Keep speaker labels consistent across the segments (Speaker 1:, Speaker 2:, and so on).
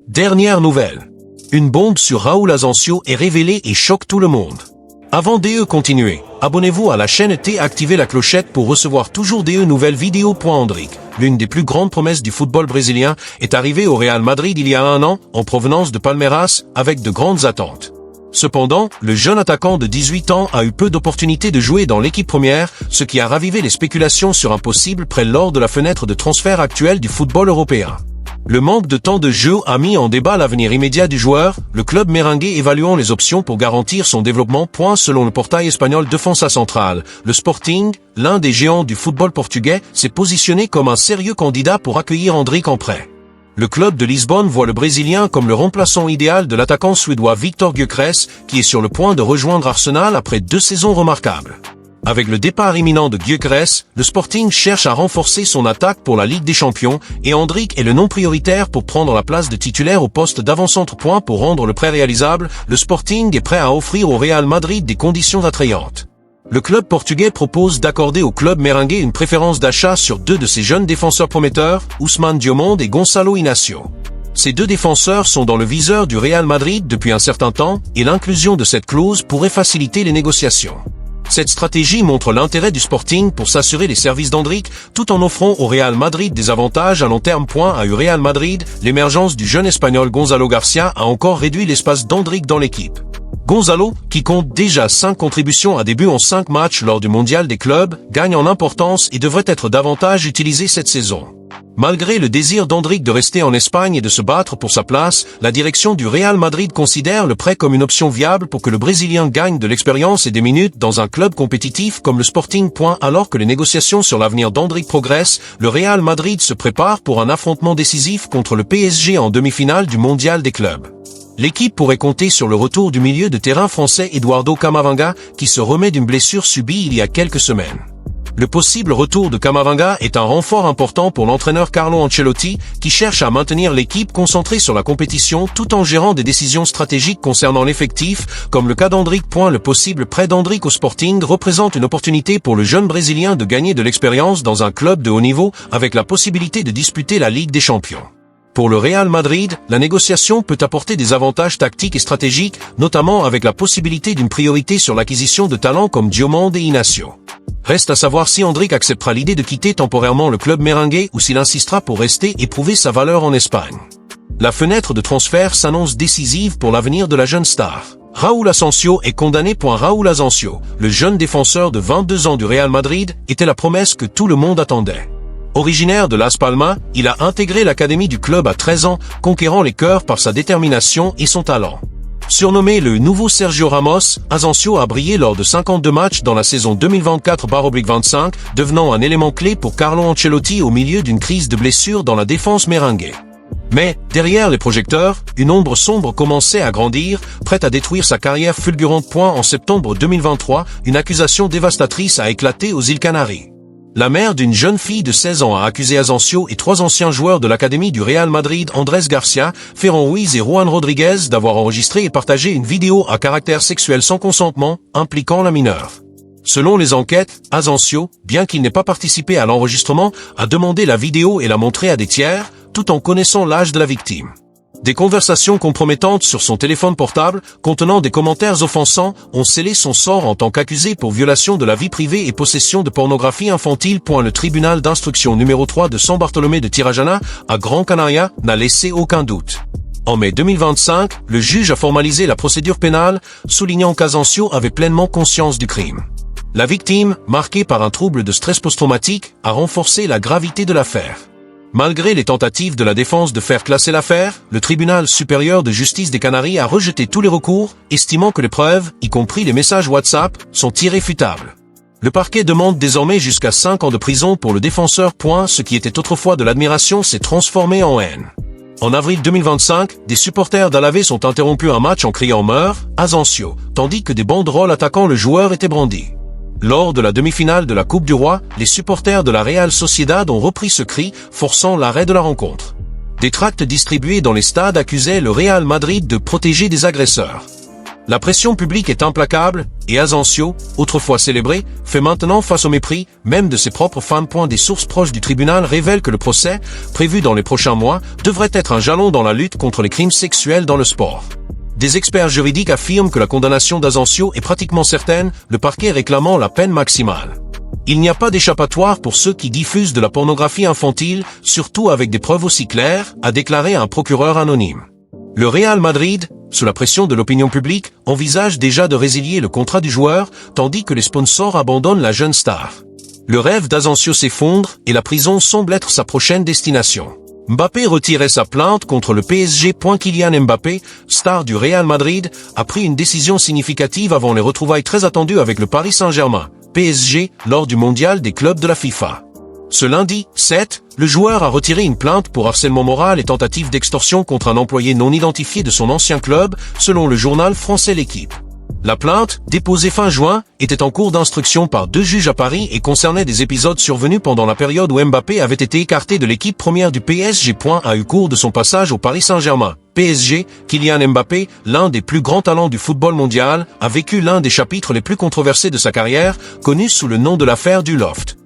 Speaker 1: Dernière nouvelle. Une bombe sur Raúl Asensio est révélée et choque tout le monde. Avant de continuer, abonnez-vous à la chaîne et activez la clochette pour recevoir toujours des nouvelles vidéos. Endrick, l'une des plus grandes promesses du football brésilien, est arrivée au Real Madrid il y a un an, en provenance de Palmeiras, avec de grandes attentes. Cependant, le jeune attaquant de 18 ans a eu peu d'opportunités de jouer dans l'équipe première, ce qui a ravivé les spéculations sur un possible prêt lors de la fenêtre de transfert actuelle du football européen. Le manque de temps de jeu a mis en débat l'avenir immédiat du joueur, le club merengue évaluant les options pour garantir son développement. Selon le portail espagnol Defensa Central, le Sporting, l'un des géants du football portugais, s'est positionné comme un sérieux candidat pour accueillir Endrick en prêt. Le club de Lisbonne voit le Brésilien comme le remplaçant idéal de l'attaquant suédois Victor Gyökeres, qui est sur le point de rejoindre Arsenal après 2 saisons remarquables. Avec le départ imminent de Gyökeres, le Sporting cherche à renforcer son attaque pour la Ligue des Champions et Endrick est le nom prioritaire pour prendre la place de titulaire au poste d'avant-centre. Pour rendre le prêt réalisable, le Sporting est prêt à offrir au Real Madrid des conditions attrayantes. Le club portugais propose d'accorder au club merengue une préférence d'achat sur 2 de ses jeunes défenseurs prometteurs, Ousmane Diomande et Gonçalo Inácio. Ces 2 défenseurs sont dans le viseur du Real Madrid depuis un certain temps et l'inclusion de cette clause pourrait faciliter les négociations. Cette stratégie montre l'intérêt du Sporting pour s'assurer les services d'Endrick tout en offrant au Real Madrid des avantages à long terme. À eu Real Madrid, l'émergence du jeune espagnol Gonzalo Garcia a encore réduit l'espace d'Endrick dans l'équipe. Gonzalo, qui compte déjà 5 contributions à des buts en 5 matchs lors du mondial des clubs, gagne en importance et devrait être davantage utilisé cette saison. Malgré le désir d'Endrick de rester en Espagne et de se battre pour sa place, la direction du Real Madrid considère le prêt comme une option viable pour que le Brésilien gagne de l'expérience et des minutes dans un club compétitif comme le Sporting. Alors que les négociations sur l'avenir d'Endrick progressent, le Real Madrid se prépare pour un affrontement décisif contre le PSG en demi-finale du mondial des clubs. L'équipe pourrait compter sur le retour du milieu de terrain français Eduardo Camavinga, qui se remet d'une blessure subie il y a quelques semaines. Le possible retour de Camavinga est un renfort important pour l'entraîneur Carlo Ancelotti, qui cherche à maintenir l'équipe concentrée sur la compétition tout en gérant des décisions stratégiques concernant l'effectif, comme le cas d'Endrick. Le possible prêt d'Endrick au Sporting représente une opportunité pour le jeune Brésilien de gagner de l'expérience dans un club de haut niveau, avec la possibilité de disputer la Ligue des Champions. Pour le Real Madrid, la négociation peut apporter des avantages tactiques et stratégiques, notamment avec la possibilité d'une priorité sur l'acquisition de talents comme Diomande et Inácio. Reste à savoir si Endrick acceptera l'idée de quitter temporairement le club merengue ou s'il insistera pour rester et prouver sa valeur en Espagne. La fenêtre de transfert s'annonce décisive pour l'avenir de la jeune star. Raúl Asensio est condamné. Raúl Asensio, le jeune défenseur de 22 ans du Real Madrid, était la promesse que tout le monde attendait. Originaire de Las Palmas, il a intégré l'académie du club à 13 ans, conquérant les cœurs par sa détermination et son talent. Surnommé le nouveau Sergio Ramos, Asensio a brillé lors de 52 matchs dans la saison 2024/25, devenant un élément clé pour Carlo Ancelotti au milieu d'une crise de blessures dans la défense merengue. Mais, derrière les projecteurs, une ombre sombre commençait à grandir, prête à détruire sa carrière fulgurante. En septembre 2023, une accusation dévastatrice a éclaté aux îles Canaries. La mère d'une jeune fille de 16 ans a accusé Asensio et 3 anciens joueurs de l'académie du Real Madrid, Andrés Garcia, Ferran Ruiz et Juan Rodriguez, d'avoir enregistré et partagé une vidéo à caractère sexuel sans consentement, impliquant la mineure. Selon les enquêtes, Asensio, bien qu'il n'ait pas participé à l'enregistrement, a demandé la vidéo et l'a montrée à des tiers, tout en connaissant l'âge de la victime. Des conversations compromettantes sur son téléphone portable, contenant des commentaires offensants, ont scellé son sort en tant qu'accusé pour violation de la vie privée et possession de pornographie infantile. Le tribunal d'instruction numéro 3 de San Bartolomé de Tirajana, à Gran Canaria, n'a laissé aucun doute. En mai 2025, le juge a formalisé la procédure pénale, soulignant qu'Asensio avait pleinement conscience du crime. La victime, marquée par un trouble de stress post-traumatique, a renforcé la gravité de l'affaire. Malgré les tentatives de la défense de faire classer l'affaire, le tribunal supérieur de justice des Canaries a rejeté tous les recours, estimant que les preuves, y compris les messages WhatsApp, sont irréfutables. Le parquet demande désormais jusqu'à 5 ans de prison pour le défenseur. Ce qui était autrefois de l'admiration s'est transformé en haine. En avril 2025, des supporters d'Alavés sont interrompus un match en criant « Meurs, Asensio », tandis que des banderoles attaquant le joueur étaient brandies. Lors de la demi-finale de la Coupe du Roi, les supporters de la Real Sociedad ont repris ce cri, forçant l'arrêt de la rencontre. Des tracts distribués dans les stades accusaient le Real Madrid de protéger des agresseurs. La pression publique est implacable, et Asensio, autrefois célébré, fait maintenant face au mépris, même de ses propres fans. Des sources proches du tribunal révèlent que le procès, prévu dans les prochains mois, devrait être un jalon dans la lutte contre les crimes sexuels dans le sport. Des experts juridiques affirment que la condamnation d'Asensio est pratiquement certaine, le parquet réclamant la peine maximale. Il n'y a pas d'échappatoire pour ceux qui diffusent de la pornographie infantile, surtout avec des preuves aussi claires, a déclaré un procureur anonyme. Le Real Madrid, sous la pression de l'opinion publique, envisage déjà de résilier le contrat du joueur, tandis que les sponsors abandonnent la jeune star. Le rêve d'Asensio s'effondre et la prison semble être sa prochaine destination. Mbappé retirait sa plainte contre le PSG. Kylian Mbappé, star du Real Madrid, a pris une décision significative avant les retrouvailles très attendues avec le Paris Saint-Germain, PSG, lors du mondial des clubs de la FIFA. Ce lundi, 7, le joueur a retiré une plainte pour harcèlement moral et tentative d'extorsion contre un employé non identifié de son ancien club, selon le journal français L'Équipe. La plainte, déposée fin juin, était en cours d'instruction par 2 juges à Paris et concernait des épisodes survenus pendant la période où Mbappé avait été écarté de l'équipe première du PSG. A eu cours de son passage au Paris Saint-Germain. PSG, Kylian Mbappé, l'un des plus grands talents du football mondial, a vécu l'un des chapitres les plus controversés de sa carrière, connu sous le nom de l'affaire du Loft.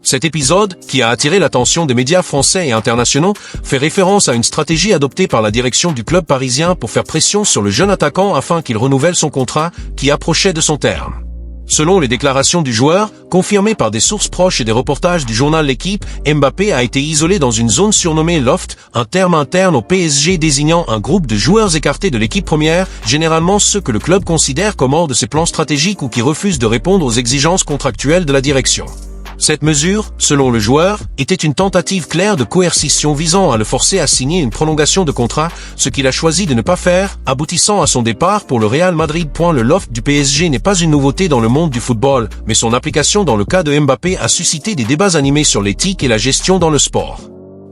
Speaker 1: Cet épisode, qui a attiré l'attention des médias français et internationaux, fait référence à une stratégie adoptée par la direction du club parisien pour faire pression sur le jeune attaquant afin qu'il renouvelle son contrat, qui approchait de son terme. Selon les déclarations du joueur, confirmées par des sources proches et des reportages du journal L'Équipe, Mbappé a été isolé dans une zone surnommée Loft, un terme interne au PSG désignant un groupe de joueurs écartés de l'équipe première, généralement ceux que le club considère comme hors de ses plans stratégiques ou qui refusent de répondre aux exigences contractuelles de la direction. Cette mesure, selon le joueur, était une tentative claire de coercition visant à le forcer à signer une prolongation de contrat, ce qu'il a choisi de ne pas faire, aboutissant à son départ pour le Real Madrid. Le Loft du PSG n'est pas une nouveauté dans le monde du football, mais son application dans le cas de Mbappé a suscité des débats animés sur l'éthique et la gestion dans le sport.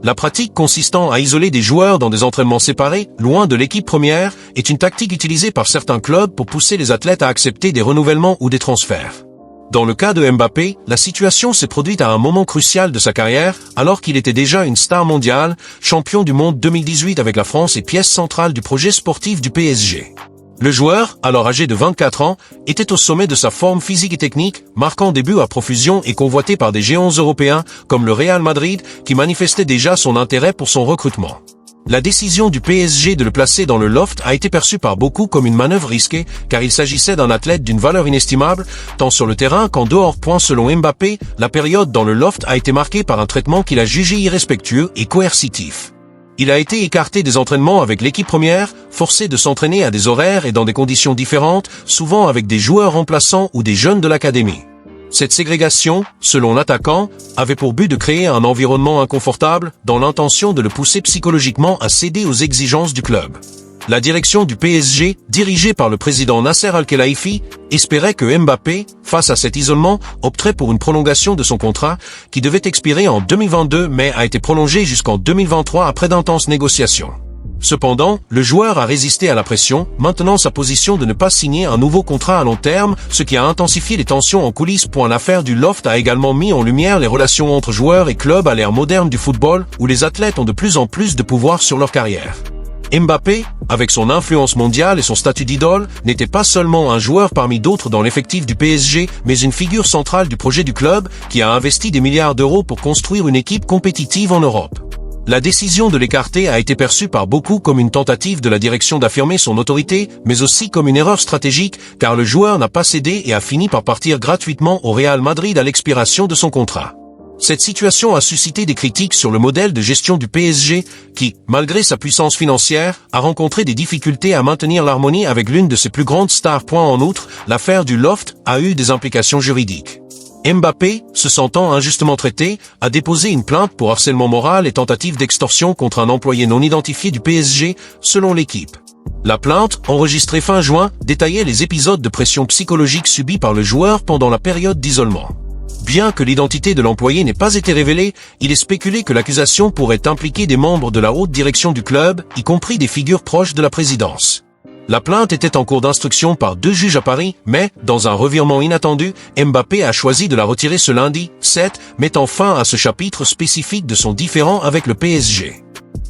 Speaker 1: La pratique consistant à isoler des joueurs dans des entraînements séparés, loin de l'équipe première, est une tactique utilisée par certains clubs pour pousser les athlètes à accepter des renouvellements ou des transferts. Dans le cas de Mbappé, la situation s'est produite à un moment crucial de sa carrière, alors qu'il était déjà une star mondiale, champion du monde 2018 avec la France et pièce centrale du projet sportif du PSG. Le joueur, alors âgé de 24 ans, était au sommet de sa forme physique et technique, marquant des buts à profusion et convoité par des géants européens, comme le Real Madrid, qui manifestait déjà son intérêt pour son recrutement. La décision du PSG de le placer dans le Loft a été perçue par beaucoup comme une manœuvre risquée, car il s'agissait d'un athlète d'une valeur inestimable, tant sur le terrain qu'en dehors. Selon Mbappé, la période dans le Loft a été marquée par un traitement qu'il a jugé irrespectueux et coercitif. Il a été écarté des entraînements avec l'équipe première, forcé de s'entraîner à des horaires et dans des conditions différentes, souvent avec des joueurs remplaçants ou des jeunes de l'académie. Cette ségrégation, selon l'attaquant, avait pour but de créer un environnement inconfortable, dans l'intention de le pousser psychologiquement à céder aux exigences du club. La direction du PSG, dirigée par le président Nasser Al-Khelaifi, espérait que Mbappé, face à cet isolement, opterait pour une prolongation de son contrat, qui devait expirer en 2022 mais a été prolongé jusqu'en 2023 après d'intenses négociations. Cependant, le joueur a résisté à la pression, maintenant sa position de ne pas signer un nouveau contrat à long terme, ce qui a intensifié les tensions en coulisses. L'affaire du Loft a également mis en lumière les relations entre joueurs et clubs à l'ère moderne du football, où les athlètes ont de plus en plus de pouvoir sur leur carrière. Mbappé, avec son influence mondiale et son statut d'idole, n'était pas seulement un joueur parmi d'autres dans l'effectif du PSG, mais une figure centrale du projet du club, qui a investi des milliards d'euros pour construire une équipe compétitive en Europe. La décision de l'écarter a été perçue par beaucoup comme une tentative de la direction d'affirmer son autorité, mais aussi comme une erreur stratégique, car le joueur n'a pas cédé et a fini par partir gratuitement au Real Madrid à l'expiration de son contrat. Cette situation a suscité des critiques sur le modèle de gestion du PSG, qui, malgré sa puissance financière, a rencontré des difficultés à maintenir l'harmonie avec l'une de ses plus grandes stars. En outre, l'affaire du Loft a eu des implications juridiques. Mbappé, se sentant injustement traité, a déposé une plainte pour harcèlement moral et tentative d'extorsion contre un employé non identifié du PSG, selon l'équipe. La plainte, enregistrée fin juin, détaillait les épisodes de pression psychologique subis par le joueur pendant la période d'isolement. Bien que l'identité de l'employé n'ait pas été révélée, il est spéculé que l'accusation pourrait impliquer des membres de la haute direction du club, y compris des figures proches de la présidence. La plainte était en cours d'instruction par 2 juges à Paris, mais, dans un revirement inattendu, Mbappé a choisi de la retirer ce lundi, 7, mettant fin à ce chapitre spécifique de son différend avec le PSG.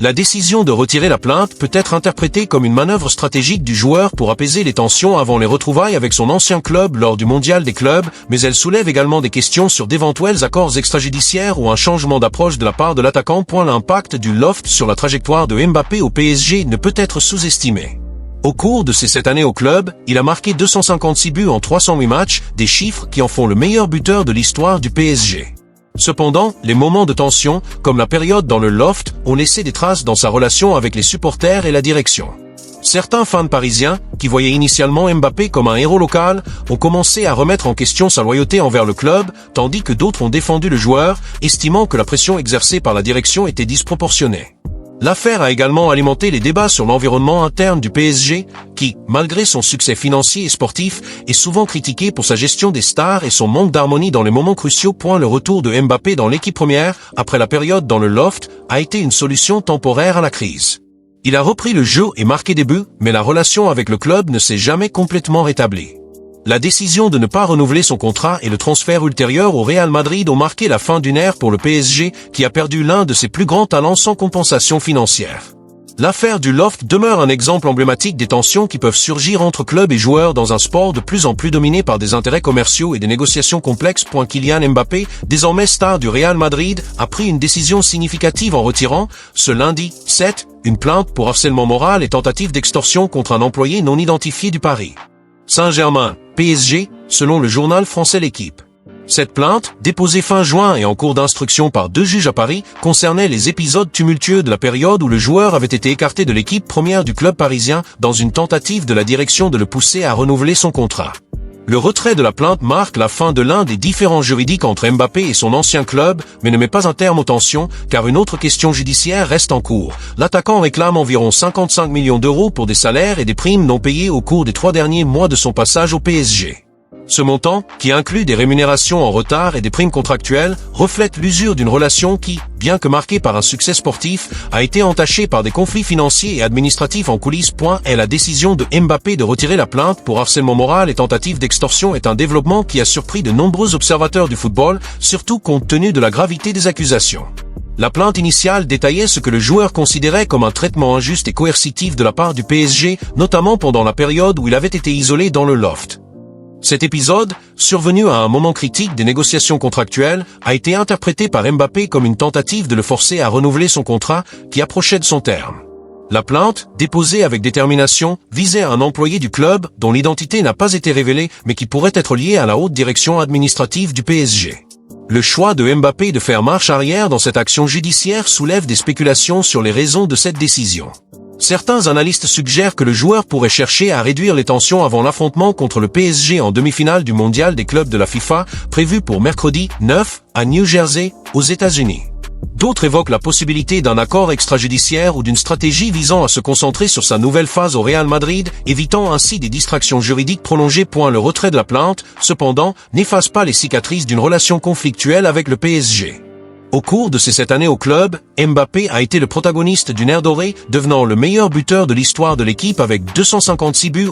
Speaker 1: La décision de retirer la plainte peut être interprétée comme une manœuvre stratégique du joueur pour apaiser les tensions avant les retrouvailles avec son ancien club lors du mondial des clubs, mais elle soulève également des questions sur d'éventuels accords extrajudiciaires ou un changement d'approche de la part de l'attaquant. L'impact du loft sur la trajectoire de Mbappé au PSG ne peut être sous-estimé. Au cours de ses 7 années au club, il a marqué 256 buts en 308 matchs, des chiffres qui en font le meilleur buteur de l'histoire du PSG. Cependant, les moments de tension, comme la période dans le loft, ont laissé des traces dans sa relation avec les supporters et la direction. Certains fans parisiens, qui voyaient initialement Mbappé comme un héros local, ont commencé à remettre en question sa loyauté envers le club, tandis que d'autres ont défendu le joueur, estimant que la pression exercée par la direction était disproportionnée. L'affaire a également alimenté les débats sur l'environnement interne du PSG, qui, malgré son succès financier et sportif, est souvent critiqué pour sa gestion des stars et son manque d'harmonie dans les moments cruciaux. Le retour de Mbappé dans l'équipe première, après la période dans le loft, a été une solution temporaire à la crise. Il a repris le jeu et marqué des buts, mais la relation avec le club ne s'est jamais complètement rétablie. La décision de ne pas renouveler son contrat et le transfert ultérieur au Real Madrid ont marqué la fin d'une ère pour le PSG, qui a perdu l'un de ses plus grands talents sans compensation financière. L'affaire du loft demeure un exemple emblématique des tensions qui peuvent surgir entre clubs et joueurs dans un sport de plus en plus dominé par des intérêts commerciaux et des négociations complexes. Kylian Mbappé, désormais star du Real Madrid, a pris une décision significative en retirant, ce lundi 7, une plainte pour harcèlement moral et tentative d'extorsion contre un employé non identifié du Paris Saint-Germain, PSG, selon le journal français L'Équipe. Cette plainte, déposée fin juin et en cours d'instruction par 2 juges à Paris, concernait les épisodes tumultueux de la période où le joueur avait été écarté de l'équipe première du club parisien dans une tentative de la direction de le pousser à renouveler son contrat. Le retrait de la plainte marque la fin de l'un des différends juridiques entre Mbappé et son ancien club, mais ne met pas un terme aux tensions, car une autre question judiciaire reste en cours. L'attaquant réclame environ 55 millions d'euros pour des salaires et des primes non payées au cours des 3 derniers mois de son passage au PSG. Ce montant, qui inclut des rémunérations en retard et des primes contractuelles, reflète l'usure d'une relation qui, bien que marquée par un succès sportif, a été entachée par des conflits financiers et administratifs en coulisses. La décision de Mbappé de retirer la plainte pour harcèlement moral et tentative d'extorsion est un développement qui a surpris de nombreux observateurs du football, surtout compte tenu de la gravité des accusations. La plainte initiale détaillait ce que le joueur considérait comme un traitement injuste et coercitif de la part du PSG, notamment pendant la période où il avait été isolé dans le loft. Cet épisode, survenu à un moment critique des négociations contractuelles, a été interprété par Mbappé comme une tentative de le forcer à renouveler son contrat, qui approchait de son terme. La plainte, déposée avec détermination, visait un employé du club dont l'identité n'a pas été révélée mais qui pourrait être lié à la haute direction administrative du PSG. Le choix de Mbappé de faire marche arrière dans cette action judiciaire soulève des spéculations sur les raisons de cette décision. Certains analystes suggèrent que le joueur pourrait chercher à réduire les tensions avant l'affrontement contre le PSG en demi-finale du mondial des clubs de la FIFA, prévu pour mercredi 9 à New Jersey, aux États-Unis. D'autres évoquent la possibilité d'un accord extrajudiciaire ou d'une stratégie visant à se concentrer sur sa nouvelle phase au Real Madrid, évitant ainsi des distractions juridiques prolongées. Le retrait de la plainte, cependant, n'efface pas les cicatrices d'une relation conflictuelle avec le PSG. Au cours de ses 7 années au club, Mbappé a été le protagoniste d'une ère dorée, devenant le meilleur buteur de l'histoire de l'équipe avec 256 buts